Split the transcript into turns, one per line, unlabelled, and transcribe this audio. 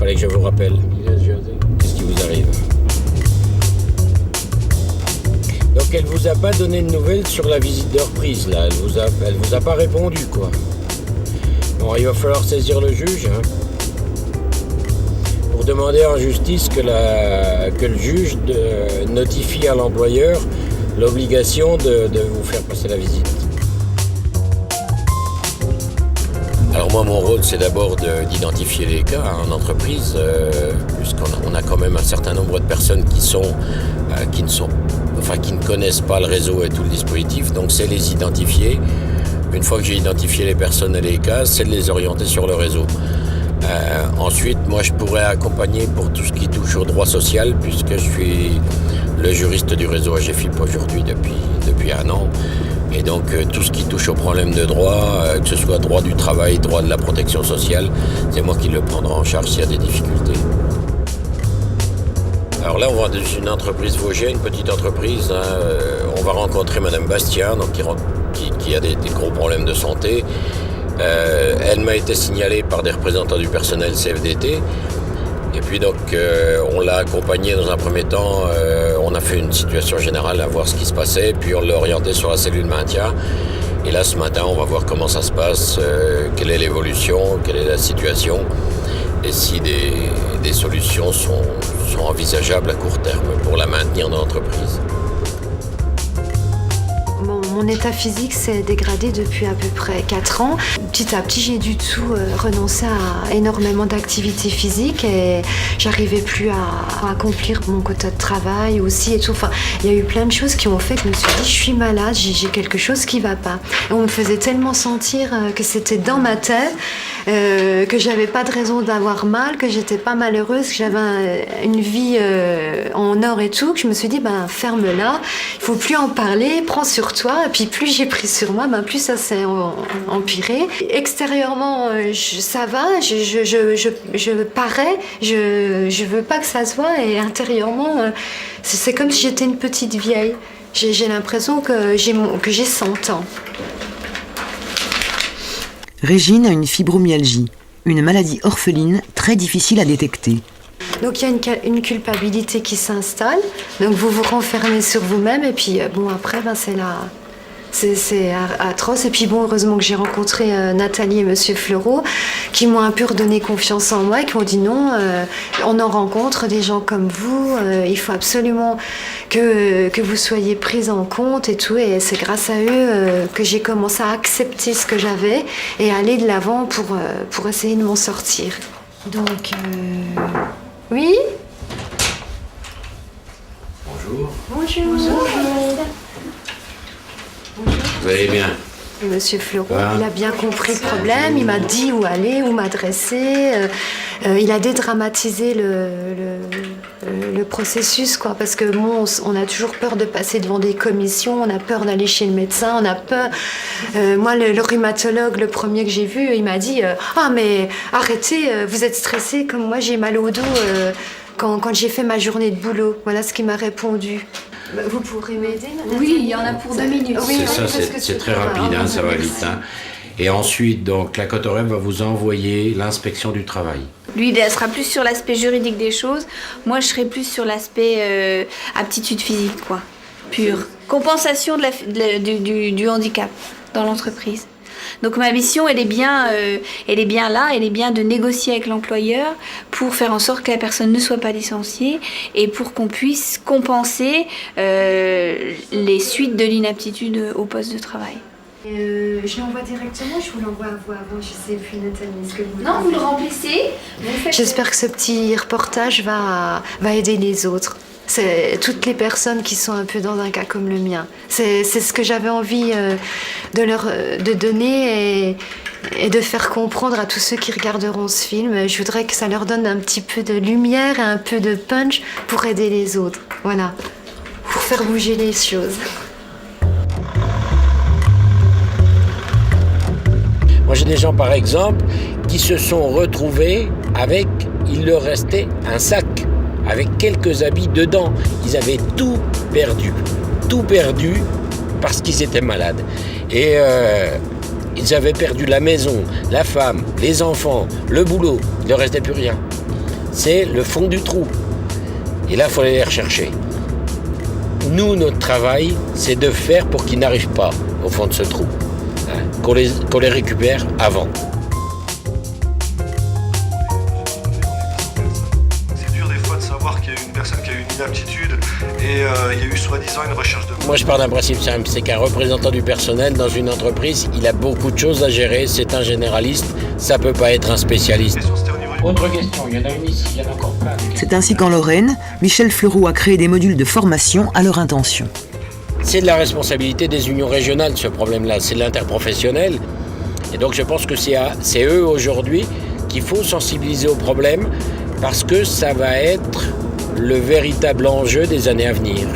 fallait que je vous rappelle. Qu'est-ce qui vous arrive? Donc elle vous a pas donné de nouvelles sur la visite de reprise, là. Elle vous a pas répondu, quoi. Bon, il va falloir saisir le juge, hein, pour demander en justice que le juge notifie à l'employeur l'obligation de vous faire passer la visite. Alors moi, mon rôle, c'est d'abord d'identifier les cas en entreprise, puisqu'on a quand même un certain nombre de personnes qui ne connaissent pas le réseau et tout le dispositif, donc c'est les identifier. Une fois que j'ai identifié les personnes et les cas, c'est de les orienter sur le réseau. Ensuite, moi, je pourrais accompagner pour tout ce qui touche au droit social, puisque je suis le juriste du réseau AGFIP aujourd'hui depuis 1 an. Et donc, tout ce qui touche aux problèmes de droit, que ce soit droit du travail, droit de la protection sociale, c'est moi qui le prendrai en charge s'il y a des difficultés. Alors là, on va dans une entreprise vosgienne, une petite entreprise. On va rencontrer Madame Bastien, donc, qui a des gros problèmes de santé. Elle m'a été signalée par des représentants du personnel CFDT. Et puis donc, on l'a accompagnée dans un premier temps. On a fait une situation générale à voir ce qui se passait. Puis on l'a orientée sur la cellule maintien. Et là, ce matin, on va voir comment ça se passe, quelle est l'évolution, quelle est la situation. Et si des solutions sont envisageables à court terme pour la maintenir dans l'entreprise.
Mon état physique s'est dégradé depuis à peu près 4 ans. Petit à petit, j'ai du tout renoncé à énormément d'activités physiques et j'arrivais plus à accomplir mon quota de travail aussi et tout. Enfin, il y a eu plein de choses qui ont fait que je me suis dit, je suis malade, j'ai quelque chose qui va pas. Et on me faisait tellement sentir que c'était dans ma tête, que j'avais pas de raison d'avoir mal, que j'étais pas malheureuse, que j'avais une vie en or et tout, que je me suis dit, ferme-la, il faut plus en parler, prends sur toi. Et puis plus j'ai pris sur moi, plus ça s'est empiré. Extérieurement, ça va, je parais, je veux pas que ça se voit. Et intérieurement, c'est comme si j'étais une petite vieille. J'ai l'impression que j'ai 100 ans.
Régine a une fibromyalgie, une maladie orpheline très difficile à détecter.
Donc il y a une culpabilité qui s'installe, donc vous vous renfermez sur vous-même et puis après c'est atroce. Et puis heureusement que j'ai rencontré Nathalie et Monsieur Fleureau qui m'ont un peu redonné confiance en moi et qui m'ont dit non, on en rencontre des gens comme vous, il faut absolument que vous soyez prise en compte et tout. Et c'est grâce à eux que j'ai commencé à accepter ce que j'avais et aller de l'avant pour essayer de m'en sortir. Donc, oui ?
Bonjour.
Bonjour.
Vous allez bien?
Monsieur Fleureau, il a bien compris le problème, il m'a dit où aller, où m'adresser. Il a dédramatisé le processus, quoi, parce que on a toujours peur de passer devant des commissions, on a peur d'aller chez le médecin, on a peur. Moi, le rhumatologue, le premier que j'ai vu, il m'a dit ah mais arrêtez, vous êtes stressé comme moi, j'ai mal au dos quand j'ai fait ma journée de boulot. Voilà ce qu'il m'a répondu. Vous pourrez m'aider, madame?
Oui, il y en a pour 2 minutes.
Oui, c'est très rapide, ça va vite. Hein. Et ensuite, donc, la Cotorep va vous envoyer l'inspection du travail.
Lui, il sera plus sur l'aspect juridique des choses. Moi, je serai plus sur l'aspect aptitude physique, quoi, pure. Compensation du handicap dans l'entreprise. Donc ma mission, elle est bien là, elle est bien de négocier avec l'employeur pour faire en sorte que la personne ne soit pas licenciée et pour qu'on puisse compenser les suites de l'inaptitude au poste de travail.
Je l'envoie directement, je vous l'envoie à vous avant, je sais plus Nathalie, est-ce que vous...
Non, vous le remplissez.
J'espère que ce petit reportage va aider les autres. C'est toutes les personnes qui sont un peu dans un cas comme le mien. C'est ce que j'avais envie de donner et de faire comprendre à tous ceux qui regarderont ce film. Je voudrais que ça leur donne un petit peu de lumière et un peu de punch pour aider les autres. Voilà, pour faire bouger les choses.
Moi, j'ai des gens, par exemple, qui se sont retrouvés avec, il leur restait un sac avec quelques habits dedans. Ils avaient tout perdu parce qu'ils étaient malades. Et ils avaient perdu la maison, la femme, les enfants, le boulot. Il ne leur restait plus rien. c'est le fond du trou. Et là, il faut aller les rechercher. Nous, notre travail, c'est de faire pour qu'ils n'arrivent pas au fond de ce trou, hein, qu'on les récupère avant.
C'est dur des fois de savoir qu'il y a une personne qui a eu une inaptitude et il y a eu soi-disant une recherche de...
Moi, je pars d'un principe simple, c'est qu'un représentant du personnel dans une entreprise, il a beaucoup de choses à gérer, c'est un généraliste, ça peut pas être un spécialiste. Autre question, il y en a une ici, il y en a encore plein.
C'est ainsi qu'en Lorraine, Michel Fleureau a créé des modules de formation à leur intention.
C'est de la responsabilité des unions régionales, ce problème-là, c'est de l'interprofessionnel. Et donc je pense que c'est eux aujourd'hui qu'il faut sensibiliser au problème parce que ça va être le véritable enjeu des années à venir.